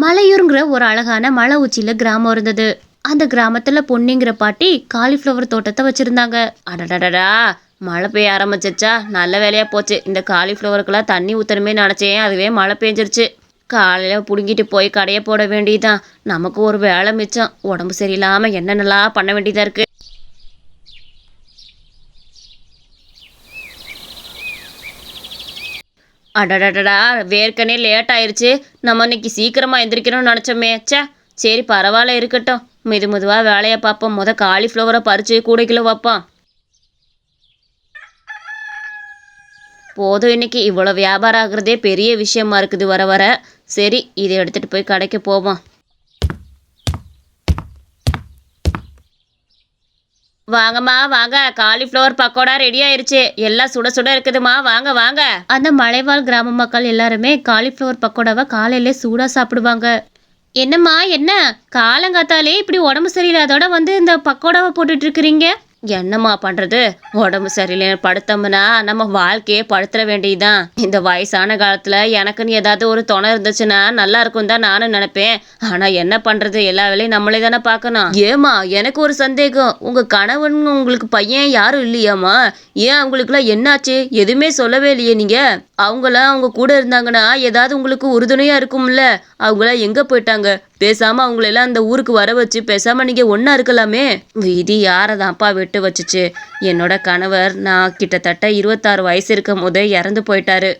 மலையூருங்கிற ஒரு அழகான மலை உச்சியில கிராமம் இருந்தது. அந்த கிராமத்துல பொன்னிங்கிற பாட்டி காலிஃப்ளவர் தோட்டத்தை வச்சிருந்தாங்க. அடடடடா, மழை பெய்ய ஆரம்பிச்சிச்சா, நல்ல வேலையா போச்சு. இந்த காலிஃப்ளவருக்கெல்லாம் தண்ணி ஊத்தணுமே நினைச்சேன், அதுவே மழை பெஞ்சிருச்சு. காலையில புடுங்கிட்டு போய் கடைய போட வேண்டியதுதான். நமக்கு ஒரு வேலை மிச்சம். உடம்பு சரியில்லாம என்னென்னலாம் பண்ண வேண்டியதா இருக்கு. அடடடடா, வேர்க்கனே லேட் ஆயிருச்சு. நம்ம இன்னைக்கு சீக்கிரமா எந்திரிக்கணும்னு நினைச்சோமே. ச்சே, சரி பரவாயில்ல, இருக்கட்டும். மெதுவா வேலையை பார்ப்போம். காலிஃப்ளவரை பறிச்சு கூடைக்குள்ள வைப்போம். போதும், இன்னைக்கு இவ்வளோ வியாபாரம் ஆகுறதே பெரிய விஷயமா இருக்குது வர வர. சரி, இதை எடுத்துட்டு போய் கடைக்கு போவோம். வாங்கம்மா வாங்க, காலிஃப்ளவர் பக்கோடா ரெடி ஆயிருச்சு. எல்லாம் சுட சுட இருக்குதுமா, வாங்க வாங்க. அந்த மலைவாழ் கிராம மக்கள் எல்லாருமே காலிஃப்ளவர் பக்கோடாவை காலையிலே சூடா சாப்பிடுவாங்க. என்னம்மா என்ன, காலங்காத்தாலே இப்படி உடம்பு சரியில்லாதோட வந்து இந்த பக்கோடாவை போட்டுட்டு இருக்கிறீங்க? என்னம்மா பண்றது, உடம்பு சரியில்லைன்னு படுத்தோம்னா நம்ம வாழ்க்கையே படுத்துற வேண்டியதுதான். இந்த வயசான காலத்துல எனக்குன்னு ஏதாவது ஒரு துணை இருந்துச்சுன்னா நல்லா இருக்கும் தான் நானும் நினைப்பேன். ஆனா என்ன பண்றது, எல்லா வேலையும் நம்மளே தானே பார்க்கணும். ஏமா, எனக்கு ஒரு சந்தேகம். உங்க கணவன் உங்களுக்கு பையன் யாரும் இல்லையாமா? ஏன் அவங்களுக்குலாம் என்னாச்சு, எதுவுமே சொல்லவே இல்லையே நீங்க? அவங்களாம் அவங்க கூட இருந்தாங்கன்னா ஏதாவது உங்களுக்கு உறுதுணையா இருக்கும்ல. அவங்களாம் எங்க போயிட்டாங்க? பேசாம அவங்களெல்லாம் அந்த ஊருக்கு வர வச்சு பேசாம நீங்க ஒன்னா இருக்கலாமே. விதி யாரதான்ப்பா விட்டு வச்சுச்சு. என்னோட கணவர் நான் கிட்டத்தட்ட 26 வயசு இருக்கும் போதே இறந்து போயிட்டாரு.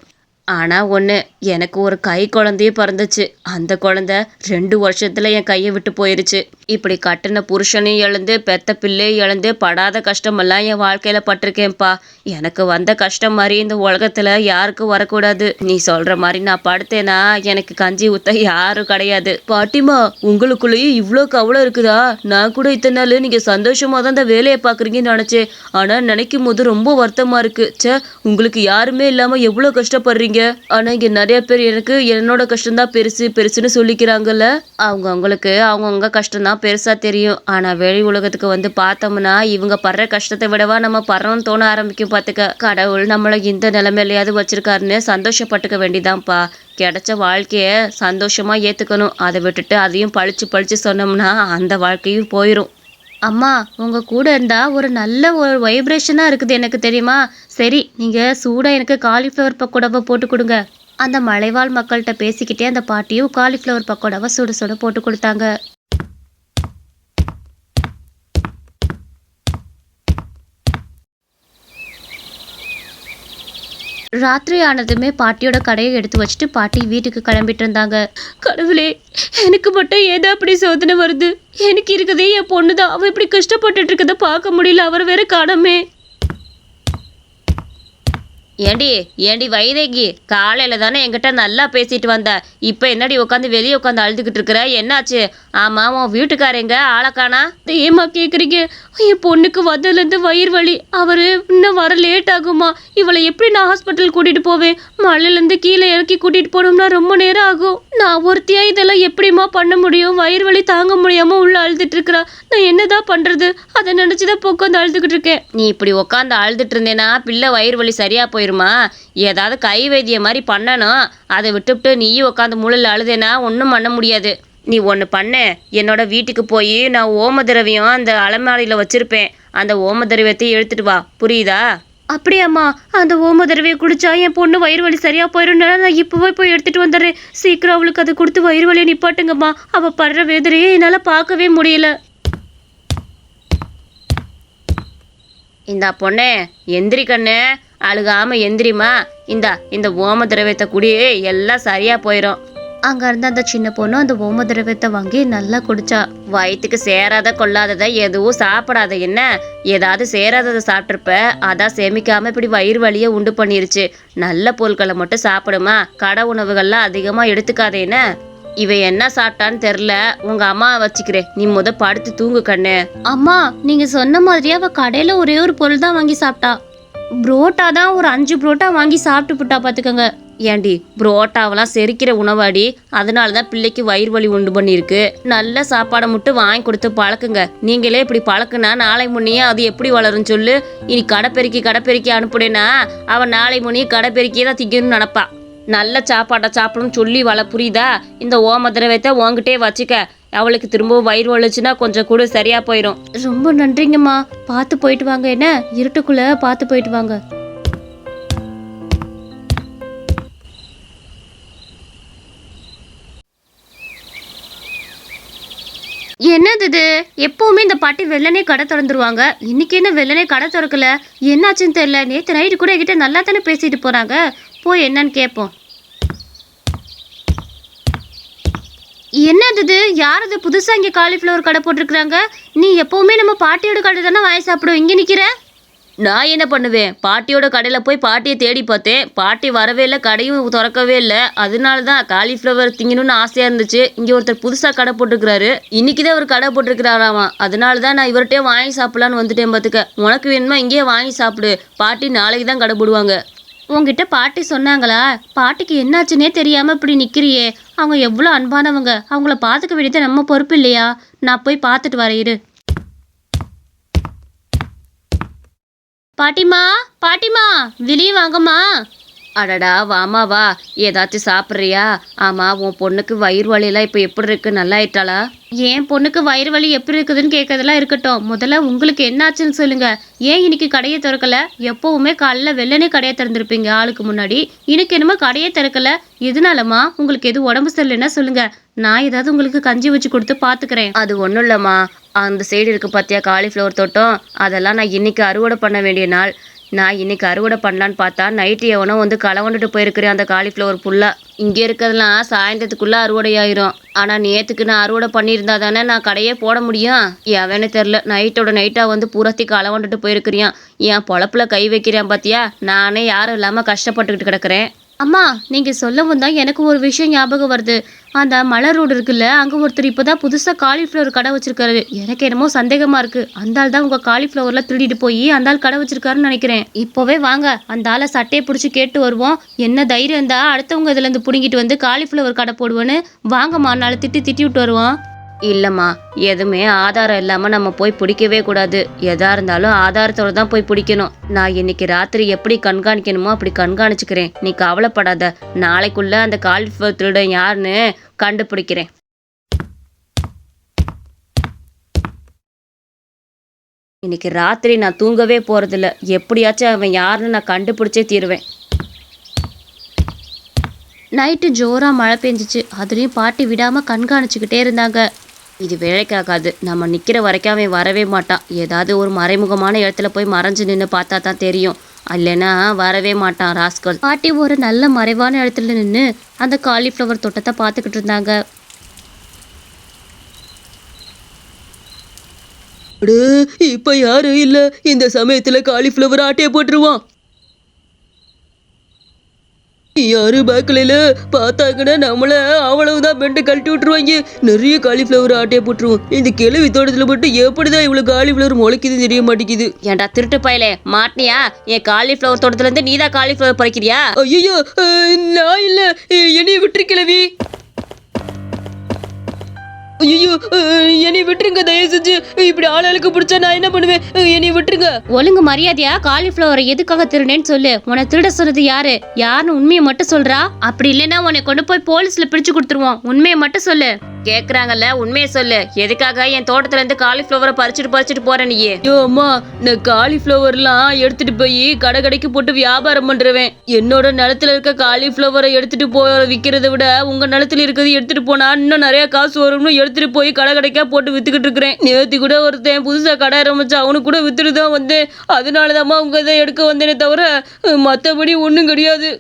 ஆனா ஒன்று, எனக்கு ஒரு கை குழந்தையே பிறந்துச்சு. அந்த குழந்தை 2 வருஷத்துல என் கையை விட்டு போயிருச்சு. இப்படி கட்டின புருஷனையும் இழந்து பெத்த பிள்ளையும் இழந்து படாத கஷ்டமெல்லாம் என் வாழ்க்கையில பட்டிருக்கேன்ப்பா. எனக்கு வந்த கஷ்டம் மாதிரி இந்த உலகத்துல யாருக்கும் வரக்கூடாது. நீ சொல்ற மாதிரி நான் படுத்தேனா எனக்கு கஞ்சி ஊத்த யாரும் கிடையாது. பாட்டிமா, உங்களுக்குள்ளேயும் இவ்வளோ கவலை இருக்குதா? நான் கூட இத்தனை நாள் நீங்க சந்தோஷமா தான் இந்த வேலையை பாக்குறீங்கன்னு நினைச்சேன். ஆனா நினைக்கும் போது ரொம்ப வருத்தமா இருக்கு. சே, உங்களுக்கு யாருமே இல்லாம எவ்வளோ கஷ்டப்படுறீங்க. ஆனா இங்க நிறைய பேர் எனக்கு என்னோட கஷ்டம் தான் பெருசு பெருசுன்னு சொல்லிக்கிறாங்கல்ல. அவங்களுக்கு அவங்கவுங்க கஷ்டம் தான் பெருசா தெரியும். ஆனா வெளி உலகத்துக்கு வந்து பார்த்தோம்னா இவங்க படுற கஷ்டத்தை விடவா நம்ம படுறோம்னு தோண ஆரம்பிக்கும். பாத்துக்க, கடவுள் நம்மள இந்த நிலைமையிலையாவது வச்சிருக்காருன்னு சந்தோஷப்பட்டுக்க வேண்டியதான்ப்பா. கிடைச்ச வாழ்க்கைய சந்தோஷமா ஏத்துக்கணும். அதை விட்டுட்டு அதையும் பழிச்சு சொன்னோம்னா அந்த வாழ்க்கையும் போயிடும். அம்மா, உங்க கூட இருந்தா ஒரு நல்ல ஒரு வைப்ரேஷனா இருக்குது எனக்கு, தெரியுமா? சரி, நீங்க சூடா எனக்கு காலிஃப்ளவர் பக்கோடாவை போட்டு கொடுங்க. அந்த மலைவாழ் மக்கள்கிட்ட பேசிக்கிட்டே அந்த பாட்டியும் காலிஃப்ளவர் பக்கோடாவை சுட சுட போட்டு கொடுத்தாங்க. ராத்திரி ஆனதுமே பாட்டியோட கடையை எடுத்து வச்சுட்டு பாட்டி வீட்டுக்கு கிளம்பிட்டு இருந்தாங்க. கடவுளே, எனக்கு மட்டும் ஏதோ அப்படி சோதனை வருது. எனக்கு இருக்குதே என் பொண்ணுதான். அவ இப்படி கஷ்டப்பட்டுட்டு இருக்கத பார்க்க முடியல. அவர் வேற காணமே. ஏண்டி வைதேகி, காலையில தானே என்கிட்ட நல்லா பேசிட்டு வந்த. இப்ப என்னடி உட்காந்து வெளியே உட்காந்து அழுதுகிட்டு இருக்கிற? என்னாச்சு? ஆமா, உன் வீட்டுக்காரங்க ஆளக்கானா? ஏமா கேக்குறீங்க? என் பொண்ணுக்கு வந்ததுலேருந்து வயிறு வலி. அவரு இன்னும் வர லேட் ஆகுமா? இவளை எப்படி நான் ஹாஸ்பிட்டல் கூட்டிட்டு போவேன்? மலையிலேருந்து கீழே இறக்கி கூட்டிட்டு போனோம்னா ரொம்ப நேரம் ஆகும். நான் ஒருத்தியா இதெல்லாம் எப்படிமா பண்ண முடியும்? வயிறு வலி தாங்க முடியாம உள்ள அழுதுட்டு இருக்கிறா. நான் என்னதான் பண்றது? அதை நினைச்சுதான் உட்காந்து அழுதுகிட்டு இருக்கேன். நீ இப்படி உட்காந்து அழுதுட்டு இருந்தேன்னா பிள்ளை வயிறு வலி சரியா போயிருமா? ஏதாவது கை வைத்தியம் மாதிரி பண்ணணும். அதை விட்டுவிட்டு நீயும் உட்காந்து முள்ளில் அழுதேனா ஒன்றும் பண்ண முடியாது. நீ ஒன்று பண்ணு, என்னோட வீட்டுக்கு போய் நான் ஓம திரவியம் அந்த அலமாரியில் வச்சிருப்பேன். அந்த ஓம திரவியத்தை எடுத்துட்டு வா, புரியுதா? அப்படியாம்மா, அந்த ஓம திரவியை குடிச்சா என் பொண்ணு வயிறு வலி சரியா போயிடும்னா நான் இப்போவே போய் எடுத்துட்டு வந்துடுறேன். சீக்கிரம் அவளுக்கு அதை கொடுத்து வயிறு வலியை நிப்பாட்டுங்கம்மா. அவள் படுற வேதனையே என்னால் பார்க்கவே முடியல. இந்தா பொண்ணே, எந்திரி கண்ணு, அழுகாம எந்திரிமா. இந்த ஓம திரவியத்தை குடி, எல்லாம் சரியா போயிடும். அங்க இருந்த அந்த சின்ன பொண்ணு அந்த ஓம திரவியத்தை வாங்கி நல்லா குடிச்சா. வயிற்றுக்கு சேராத கொள்ளாததை எதுவும் சாப்பிடாத. என்ன, ஏதாவது சேராததை சாப்பிட்ருப்ப, அதான் சேமிக்காம இப்படி வயிறு வலியை உண்டு பண்ணிருச்சு. நல்ல பொருட்களை மட்டும் சாப்பிடுமா. கடை உணவுகள்லாம் அதிகமா எடுத்துக்காத. என்ன, இவ என்ன சாப்பிட்டான்னு தெரில. உங்க அம்மா வச்சுக்கிறேன், நீ படுத்து தூங்கு கண்ணு. அம்மா, நீங்க சொன்ன மாதிரியே அவ கடையில ஒரே ஒரு பொருள் தான் வாங்கி சாப்பிட்டா. புரோட்டா தான் ஒரு 5 புரோட்டா வாங்கி சாப்பிட்டு புட்டா பார்த்துக்கோங்க. ஏண்டி, புரோட்டாவெல்லாம் செரிக்கிற உணவாடி. அதனால தான் பிள்ளைக்கு வயிறு வலி உண்டு பண்ணியிருக்கு. நல்ல சாப்பாடை மட்டும் வாங்கி கொடுத்து பழக்குங்க. நீங்களே இப்படி பழக்குனா நாளை முன்னையே அது எப்படி வளரும் சொல்லு. இனி கடைப்பெருக்கி அனுப்புனேன்னா அவன் நாளை முன்னையே கடைப்பெருக்கியே தான் திங்கணும்னு நினப்பா. நல்ல சாப்பாட்டை சாப்பிடணும்னு சொல்லி புரியுதா? இந்த ஓம திரவியத்தை உன்கிட்டே வச்சுக்க. அவளுக்கு திரும்பவும் வயிறு வலிச்சுன்னா கொஞ்சம் கூட சரியா போயிடும். ரொம்ப நன்றிங்கம்மா. பார்த்து போயிட்டு வாங்க. என்ன இருட்டுக்குள்ள பார்த்து போயிட்டு வாங்க. என்னது இது? எப்பவுமே இந்த பாட்டி வெள்ளனே கடை திறந்துருவாங்க. இன்னைக்கு என்ன வெள்ளனே கடை திறக்கல? என்னாச்சுன்னு தெரியல. நேற்று நைட்டு கூட என்கிட்ட நல்லா தானே பேசிட்டு போறாங்க. போய் என்னன்னு கேட்போம். என்னது இது? யார் இது புதுசா இங்க காலிஃப்ளவர் கடை போட்டிருக்காங்க? நீ எப்பவுமே நம்ம பாட்டியோட கடை தானே வாங்கி சாப்பிடுவோம், இங்க நிக்கிற? நான் என்ன பண்ணுவேன்? பாட்டியோட கடையில போய் பாட்டியை தேடி பார்த்தேன். பாட்டி வரவே இல்லை, கடையும் திறக்கவே இல்லை. அதனால தான் காலிஃப்ளவர் திங்கணும்னு ஆசையா இருந்துச்சு. இங்க ஒருத்தர் புதுசா கடை போட்டிருக்கிறாரு. இன்னைக்குதான் ஒரு கடை போட்டிருக்கிறாராமா. அதனால தான் நான் இவர்கிட்டயே வாங்கி சாப்பிடலான்னு வந்துட்டேன் பார்த்துக்க. உனக்கு வேணுமா இங்கேயே வாங்கி சாப்பிடு. பாட்டி நாளைக்கு தான் கடை போடுவாங்க. உங்ககிட்ட பாட்டி சொன்னாங்களா? பாட்டிக்கு என்னாச்சுன்னே தெரியாம இப்படி நிக்கிறியே. அவங்க எவ்வளோ அன்பானவங்க. அவங்கள பார்த்துக்க வேண்டியது நம்ம பொறுப்பு இல்லையா? நான் போய் பார்த்துட்டு வரேன் இரு. பாட்டிமா, பாட்டிமா, வெளியே வாங்கம்மா. அடடா வாமா வா. ஏதாச்சும் சாப்பிட்றியா? ஆமா, உன் பொண்ணுக்கு வயிறு வலியெல்லாம் இப்போ எப்படி இருக்கு? நல்லா ஆயிட்டாளா? என் பொண்ணுக்கு வயிறு வலி எப்படி இருக்குதுன்னு கேட்கறதெல்லாம் இருக்கட்டும். முதல்ல உங்களுக்கு என்னாச்சுன்னு சொல்லுங்க. ஏன் இன்னைக்கு கடையை திறக்கல? எப்பவுமே காலைல வெள்ளனே கடையை திறந்துருப்பீங்க ஆளுக்கு முன்னாடி. இன்னைக்கு என்னமோ கடையே திறக்கல. எதுனாலம்மா? உங்களுக்கு எது உடம்பு சரியில்லைன்னா சொல்லுங்க. நான் ஏதாவது உங்களுக்கு கஞ்சி வச்சு கொடுத்து பாத்துக்கிறேன். அது ஒன்றும் இல்லைம்மா. அந்த சைடு இருக்கு பார்த்தியா காலிஃப்ளவர் தோட்டம்? அதெல்லாம் நான் இன்னைக்கு அறுவடை பண்ண வேண்டிய நாள். நான் இன்னைக்கு அறுவடை பண்ணலான்னு பார்த்தா நைட்டு எவனோ வந்து களவண்டுட்டு போயிருக்கிறேன் அந்த காலிஃப்ளவர் ஃபுல்லாக. இங்கே இருக்கிறதுலாம் சாயந்தரத்துக்குள்ளே அறுவடை ஆயிரும். ஆனால் நேற்றுக்கு நான் அறுவடை பண்ணியிருந்தா தானே நான் கடையே போட முடியும். எவனே தெரில, நைட்டோட நைட்டாக வந்து பூரத்தி களவண்டுட்டு போயிருக்கிறியான். என் பொழப்பில் கை வைக்கிறேன் பார்த்தியா? நானே யாரும் இல்லாமல் கஷ்டப்பட்டுக்கிட்டு கிடக்கிறேன். அம்மா, நீங்கள் சொல்லவும் தான் எனக்கு ஒரு விஷயம் ஞாபகம் வருது. அந்த மலை ரோடு இருக்குல்ல, அங்கே ஒருத்தர் இப்போ தான் புதுசாக காலிஃப்ளவர் கடை வச்சிருக்காரு. எனக்கு என்னமோ சந்தேகமாக இருக்குது. அந்த ஆள் தான் உங்கள் காலிஃப்ளவரில் திருடிட்டு போய் அந்த ஆள் கடை வச்சிருக்காருன்னு நினைக்கிறேன். இப்போவே வாங்க அந்த ஆளை சட்டையை பிடிச்சி கேட்டு வருவோம். என்ன தைரியம் இருந்தா அடுத்தவங்க இதுலேருந்து பிடுங்கிட்டு வந்து காலிஃப்ளவர் கடை போடுவேன்னு வாங்கம்மா, நாளை திட்டி விட்டு வருவோம். இல்லைம்மா, எதுவுமே ஆதாரம் இல்லாமல் நம்ம போய் பிடிக்கவே கூடாது. எதா இருந்தாலும் ஆதாரத்தோடு தான் போய் பிடிக்கணும். நான் இன்னைக்கு ராத்திரி எப்படி கண்காணிக்கணுமோ அப்படி கண்காணிச்சுக்கிறேன். நீ கவலைப்படாத. நாளைக்குள்ள அந்த காலிஃப்ளவர் திருடன் யாருன்னு கண்டுபிடிக்கிறேன். இன்னைக்கு ராத்திரி நான் தூங்கவே போறதில்ல. எப்படியாச்சும் அவன் யாருன்னு நான் கண்டுபிடிச்சே தீருவேன். நைட்டு ஜோரா மழை பெஞ்சிச்சு. அதுலேயும் பாட்டி விடாமல் கண்காணிச்சுக்கிட்டே இருந்தாங்க. இது வேலைக்காகாது. நம்ம நிற்கிற வரைக்கும் அவன் வரவே மாட்டான். ஏதாவது ஒரு மறைமுகமான இடத்துல போய் மறைஞ்சு நின்று பார்த்தா தான் தெரியும். இல்லைன்னா வரவே மாட்டான் ராஸ்கல். பாட்டி ஒரு நல்ல மறைவான இடத்துல நின்று அந்த காலிஃப்ளவர் தோட்டத்தை பார்த்துக்கிட்டு இருந்தாங்க. இப்ப யாரும் இல்ல. இந்த சமயத்துல காலிஃப்ளவர் ஆட்டையை போட்டுருவான். யாரு பார்க்கல, பார்த்தாங்கன்னா நம்மள அவ்வளவுதான் பெண்டு கழட்டி விட்டுருவாங்க. நிறைய காலிஃப்ளவர் ஆட்டையை போட்டுருவோம். இந்த கிழவி தோட்டத்துல மட்டும் எப்படிதான் இவ்வளவு காலிஃப்ளவர் முளைக்குதுன்னு தெரிய மாட்டேங்குது. ஏன்டா திருட்டு பயலே, மாட்டினியா? என் காலிஃப்ளவர் தோட்டத்துல இருந்து நீதான் காலிஃப்ளவர் பறிக்கிறியா? ஐயோ, நான் இல்ல. என்னைய விட்டுரு கிழவி. ஐயோ, என்னை விட்டுருங்க தயவு செஞ்சு. இப்படி ஆளுக்கு பிடிச்சா நான் என்ன பண்ணுவேன்? என்னை விட்டுருங்க. ஒழுங்கு மரியாதையா காலிஃப்ளவரை எதுக்காக திருடேன்னு சொல்லு. உன்னை திருட சொன்னது யாருன்னு உண்மையை மட்டும் சொல்றா. அப்படி இல்லைன்னா உன்னை கொண்டு போய் போலீஸ்ல பிடிச்சு கொடுத்துருவோம். உண்மையை மட்டும் சொல்லு. கேக்குறாங்கல்ல, உண்மையை சொல்லு. எதுக்காக என் தோட்டத்துல இருந்து காலிஃப்ளவரை பறிச்சுட்டு போற நீயே? ஐயோ அம்மா, நான் காலிஃப்ளவர்லாம் எடுத்துட்டு போய் கடைக்கு போட்டு வியாபாரம் பண்றேன். என்னோட நிலத்துல இருக்க காலிஃப்ளவரை எடுத்துட்டு போய் விற்கிறத விட உங்க நிலத்துல இருக்கிறது எடுத்துட்டு போனா இன்னும் நிறைய காசு வரும்னு எடுத்துட்டு போய் கடைக்கா போட்டு வித்துக்கிட்டு இருக்கிறேன். நேற்று கூட ஒருத்தன் புதுசா கடை ஆரம்பிச்சு அவனுக்கு கூட வித்துட்டு தான் வந்தேன். அதனாலதாம்மா உங்க இதை எடுக்க வந்தேனே தவிர மற்றபடி ஒன்றும் கிடையாது.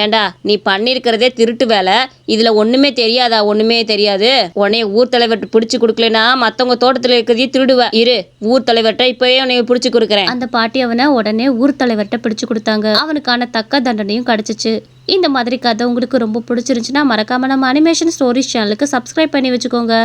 ஏண்டா, நீ பண்ணிருக்கிறதே திருட்டு வேலை. இதுல ஒண்ணுமே தெரியாதா? ஒண்ணுமே தெரியாது. உடனே ஊர் தலைவர்கிட்ட பிடிச்சு கொடுக்கலனா மத்தவங்க தோட்டத்துல இருக்கிறதையும் திருடுவ. இரு, ஊர் தலைவர்கிட்ட இப்பவே உன்னை பிடிச்சு கொடுக்குறேன். அந்த பாட்டி அவனை உடனே ஊர் தலைவர்கிட்ட பிடிச்சு கொடுத்தாங்க. அவனுக்கான தக்க தண்டனையும் கிடைச்சிச்சு. இந்த மாதிரி கதை உங்களுக்கு ரொம்ப பிடிச்சிருந்துச்சுன்னா மறக்காம நம்ம அனிமேஷன் ஸ்டோரிஸ் சேனலுக்கு சப்ஸ்கிரைப் பண்ணி வச்சுக்கோங்க.